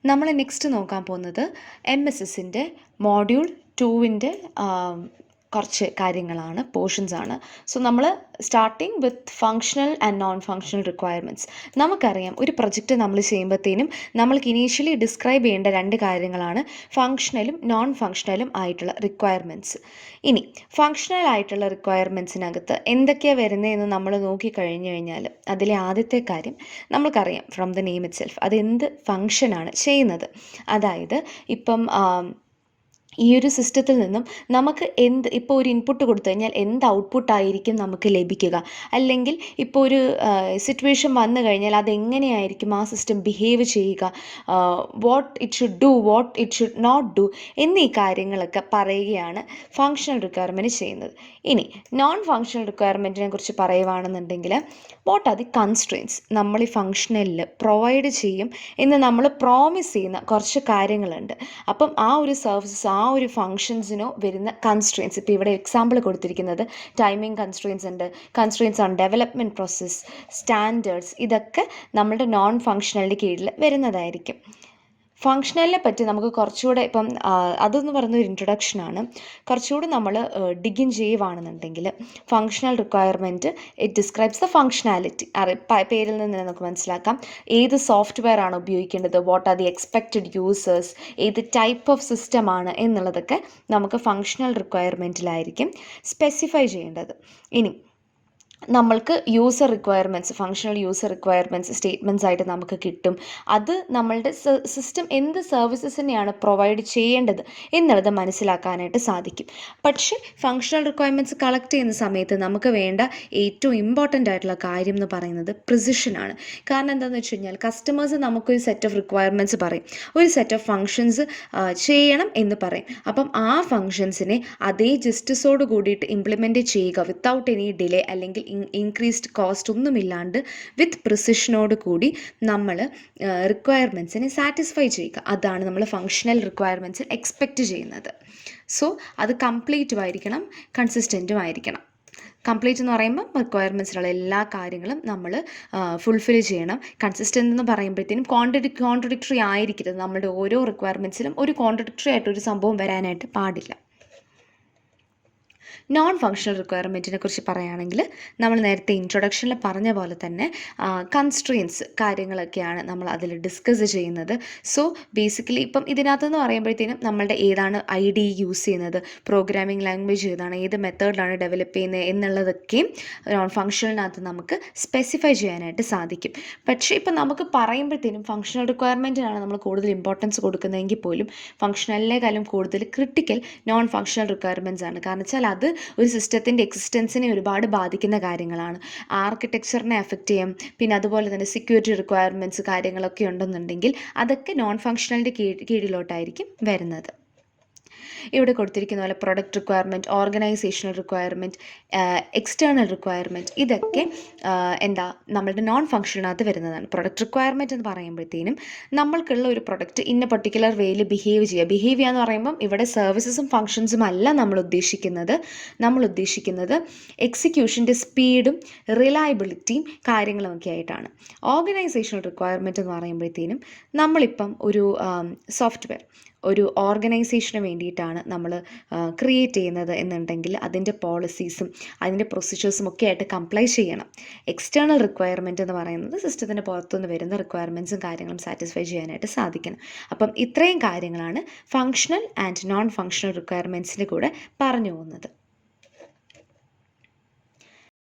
നമ്മൾ നെക്സ്റ്റ് നോക്കാൻ പോകുന്നത് MSSൻ്റെ മോഡ്യൂൾ 2ൻ്റെ കുറച്ച് കാര്യങ്ങളാണ്, പോർഷൻസ് ആണ്. സോ നമ്മൾ starting with functional and non functional requirements. നമുക്കറിയാം ഒരു പ്രൊജക്റ്റ് നമ്മൾ ചെയ്യുമ്പോഴത്തേനും നമ്മൾക്ക് ഇനീഷ്യലി ഡിസ്ക്രൈബ് ചെയ്യേണ്ട രണ്ട് കാര്യങ്ങളാണ് ഫങ്ഷണലും നോൺ ഫങ്ഷണലും ആയിട്ടുള്ള റിക്വയർമെൻറ്റ്സ്. ഇനി ഫങ്ഷണൽ ആയിട്ടുള്ള റിക്വയർമെൻറ്റ്സിനകത്ത് എന്തൊക്കെയാണ് വരുന്നതെന്ന് നമ്മൾ നോക്കിക്കഴിഞ്ഞു കഴിഞ്ഞാൽ അതിലെ ആദ്യത്തെ കാര്യം നമ്മൾക്കറിയാം, from the name it self, അത് എന്ത് ഫങ്ഷനാണ് ചെയ്യുന്നത്. അതായത് ഇപ്പം ഈ ഒരു സിസ്റ്റത്തിൽ നിന്നും നമുക്ക് ഇപ്പോൾ ഒരു ഇൻപുട്ട് കൊടുത്തു കഴിഞ്ഞാൽ എന്ത് ഔട്ട്പുട്ടായിരിക്കും നമുക്ക് ലഭിക്കുക, അല്ലെങ്കിൽ ഇപ്പോൾ ഒരു സിറ്റുവേഷൻ വന്നു കഴിഞ്ഞാൽ അതെങ്ങനെയായിരിക്കും ആ സിസ്റ്റം ബിഹേവ് ചെയ്യുക, what it should do, what it should not do എന്നീ കാര്യങ്ങളൊക്കെ പറയുകയാണ് ഫങ്ഷണൽ റിക്വയർമെൻറ്റ് ചെയ്യുന്നത്. ഇനി നോൺ ഫങ്ഷണൽ റിക്വയർമെൻറ്റിനെ കുറിച്ച് പറയുകയാണെന്നുണ്ടെങ്കിൽ വാട്ട് ആർ ദി കൺസ്ട്രെയിൻസ്, നമ്മൾ ഈ ഫങ്ഷണലിൽ പ്രൊവൈഡ് ചെയ്യും എന്ന് നമ്മൾ പ്രോമിസ് ചെയ്യുന്ന കുറച്ച് കാര്യങ്ങളുണ്ട്. അപ്പം ആ ഒരു സർവീസസ്, ആ ഒരു ഫങ്ഷൻസിനോ വരുന്ന കൺസ്ട്രെയിൻസ്, ഇപ്പോൾ ഇവിടെ എക്സാമ്പിൾ കൊടുത്തിരിക്കുന്നത് ടൈമിംഗ് കൺസ്ട്രെയിൻസ് ഉണ്ട്, constraints on development process, standards, ഇതൊക്കെ നമ്മളുടെ നോൺ ഫങ്ഷണലിൻ്റെ കീഴിൽ വരുന്നതായിരിക്കും. ഫങ്ഷണലിനെ പറ്റി നമുക്ക് കുറച്ചുകൂടെ ഇപ്പം അതെന്ന് പറയുന്നൊരു ഇൻട്രൊഡക്ഷനാണ്. കുറച്ചുകൂടി നമ്മൾ ഡിഗിൻ ചെയ്യുവാണെന്നുണ്ടെങ്കിൽ functional requirement it describes the functionality. പേരിൽ നിന്ന് തന്നെ നമുക്ക് മനസ്സിലാക്കാം ഏത് സോഫ്റ്റ്വെയർ ആണ് ഉപയോഗിക്കേണ്ടത്, what are the expected users, ഏത് ടൈപ്പ് ഓഫ് സിസ്റ്റമാണ് എന്നുള്ളതൊക്കെ നമുക്ക് ഫങ്ഷണൽ റിക്വയർമെൻറ്റിലായിരിക്കും സ്പെസിഫൈ ചെയ്യേണ്ടത്. ഇനി നമ്മൾക്ക് user requirements, functional user requirements statements ആയിട്ട് നമുക്ക് കിട്ടും. അത് നമ്മളുടെ സിസ്റ്റം എന്ത് സർവീസസിനെയാണ് പ്രൊവൈഡ് ചെയ്യേണ്ടത് എന്നുള്ളത് മനസ്സിലാക്കാനായിട്ട് സാധിക്കും. പക്ഷേ ഫങ്ഷണൽ റിക്വയർമെൻറ്റ്സ് കളക്ട് ചെയ്യുന്ന സമയത്ത് നമുക്ക് വേണ്ട ഏറ്റവും ഇമ്പോർട്ടൻ്റ് ആയിട്ടുള്ള കാര്യം എന്ന് പറയുന്നത് പ്രിസിഷനാണ്. കാരണം എന്താണെന്ന് വെച്ച് കഴിഞ്ഞാൽ കസ്റ്റമേഴ്സ് നമുക്കൊരു സെറ്റ് ഓഫ് റിക്വയർമെൻറ്റ്സ് പറയും, ഒരു സെറ്റ് ഓഫ് ഫങ്ഷൻസ് ചെയ്യണം എന്ന് പറയും. അപ്പം ആ ഫങ്ഷൻസിനെ അതേ ജസ്റ്റിസോട് കൂടിയിട്ട് ഇംപ്ലിമെൻറ്റ് ചെയ്യുക വിത്തൗട്ട് എനി ഡിലേ അല്ലെങ്കിൽ ഇൻക്രീസ്ഡ് കോസ്റ്റ് ഒന്നുമില്ലാണ്ട് വിത്ത് പ്രിസിഷനോട് കൂടി നമ്മൾ റിക്വയർമെൻറ്റ്സിനെ സാറ്റിസ്ഫൈ ചെയ്യുക. അതാണ് നമ്മൾ ഫങ്ഷണൽ റിക്വയർമെൻറ്റ്സിൽ എക്സ്പെക്റ്റ് ചെയ്യുന്നത്. സോ അത് കംപ്ലീറ്റും ആയിരിക്കണം, കൺസിസ്റ്റൻറ്റും ആയിരിക്കണം. കംപ്ലീറ്റ് എന്ന് പറയുമ്പോൾ റിക്വയർമെൻറ്റ്സിലുള്ള എല്ലാ കാര്യങ്ങളും നമ്മൾ ഫുൾഫിൽ ചെയ്യണം. കൺസിസ്റ്റൻ്റ് എന്ന് പറയുമ്പോഴത്തേനും കോൺട്രഡിക്ടറി ആയിരിക്കരുത്. നമ്മുടെ ഓരോ റിക്വയർമെൻറ്റ്സിലും ഒരു കോൺട്രഡിക്ടറി ആയിട്ടൊരു സംഭവം വരാനായിട്ട് പാടില്ല. നോൺ ഫങ്ഷണൽ റിക്വയർമെൻറ്റിനെ കുറിച്ച് പറയുകയാണെങ്കിൽ നമ്മൾ നേരത്തെ ഇൻട്രൊഡക്ഷനിൽ പറഞ്ഞ പോലെ തന്നെ കൺസ്ട്രെയിൻസ് കാര്യങ്ങളൊക്കെയാണ് നമ്മൾ അതിൽ ഡിസ്കസ് ചെയ്യുന്നത്. സോ ബേസിക്കലി ഇപ്പം ഇതിനകത്തെന്ന് പറയുമ്പോഴത്തേനും നമ്മളുടെ ഏതാണ് IDE യൂസ് ചെയ്യുന്നത്, പ്രോഗ്രാമിംഗ് ലാംഗ്വേജ് ഏതാണ്, ഏത് മെത്തേഡിലാണ് ഡെവലപ്പ് ചെയ്യുന്നത് എന്നുള്ളതൊക്കെയും നോൺ ഫങ്ഷണലിനകത്ത് നമുക്ക് സ്പെസിഫൈ ചെയ്യാനായിട്ട് സാധിക്കും. പക്ഷേ ഇപ്പം നമുക്ക് പറയുമ്പോഴത്തേനും ഫങ്ഷണൽ റിക്വയർമെൻറ്റിനാണ് നമ്മൾ കൂടുതൽ ഇമ്പോർട്ടൻസ് കൊടുക്കുന്നതെങ്കിൽ പോലും ഫങ്ഷണലിനേക്കാളും കൂടുതൽ ക്രിട്ടിക്കൽ നോൺ ഫങ്ഷണൽ റിക്വയർമെൻറ്റ്സ് ആണ്. കാരണം വെച്ചാൽ അത് ഒരു സിസ്റ്റത്തിൻ്റെ എക്സിസ്റ്റൻസിനെ ഒരുപാട് ബാധിക്കുന്ന കാര്യങ്ങളാണ്. ആർക്കിടെക്ചറിനെ എഫക്റ്റ് ചെയ്യും. പിന്നെ അതുപോലെ തന്നെ സെക്യൂരിറ്റി റിക്വയർമെൻറ്റ്സ് കാര്യങ്ങളൊക്കെ ഉണ്ടെന്നുണ്ടെങ്കിൽ അതൊക്കെ നോൺ ഫങ്ഷണലിൻ്റെ കീഴിലോട്ടായിരിക്കും വരുന്നത്. ഇവിടെ കൊടുത്തിരിക്കുന്ന പോലെ product requirement, organisational requirement, external requirement, ഇതൊക്കെ നമ്മളുടെ നോൺ ഫങ്ഷനകത്ത് വരുന്നതാണ്. പ്രൊഡക്റ്റ് റിക്വയർമെൻറ്റ് എന്ന് പറയുമ്പോഴത്തേനും നമ്മൾക്കുള്ള ഒരു പ്രൊഡക്റ്റ് ഇന്ന പർട്ടിക്കുലർ വേയിൽ ബിഹേവ് ചെയ്യുക എന്ന് പറയുമ്പം ഇവിടെ സർവീസസും ഫങ്ഷൻസും അല്ല നമ്മൾ ഉദ്ദേശിക്കുന്നത് എക്സിക്യൂഷൻ്റെ സ്പീഡും റിലയബിലിറ്റിയും കാര്യങ്ങളും ഒക്കെ ആയിട്ടാണ്. ഓർഗനൈസേഷണൽ റിക്വയർമെൻറ്റ് എന്ന് പറയുമ്പോഴത്തേനും നമ്മളിപ്പം ഒരു സോഫ്റ്റ്വെയർ ഒരു ഓർഗനൈസേഷന് വേണ്ടിയിട്ടാണ് നമ്മൾ ക്രിയേറ്റ് ചെയ്യുന്നത് എന്നുണ്ടെങ്കിൽ അതിൻ്റെ പോളിസീസും അതിൻ്റെ പ്രൊസീജിയേഴ്സും ഒക്കെ ആയിട്ട് കംപ്ലൈ ചെയ്യണം. എക്സ്റ്റേണൽ റിക്വയർമെൻറ്റ് എന്ന് പറയുന്നത് സിസ്റ്റത്തിൻ്റെ പുറത്തുനിന്ന് വരുന്ന റിക്വയർമെൻറ്റ്സും കാര്യങ്ങളും സാറ്റിസ്ഫൈ ചെയ്യാനായിട്ട് സാധിക്കണം. അപ്പം ഇത്രയും കാര്യങ്ങളാണ് ഫങ്ഷണൽ ആൻഡ് നോൺ ഫങ്ഷണൽ റിക്വയർമെൻറ്റ്സിൻ്റെ കൂടെ പറഞ്ഞു പോകുന്നത്.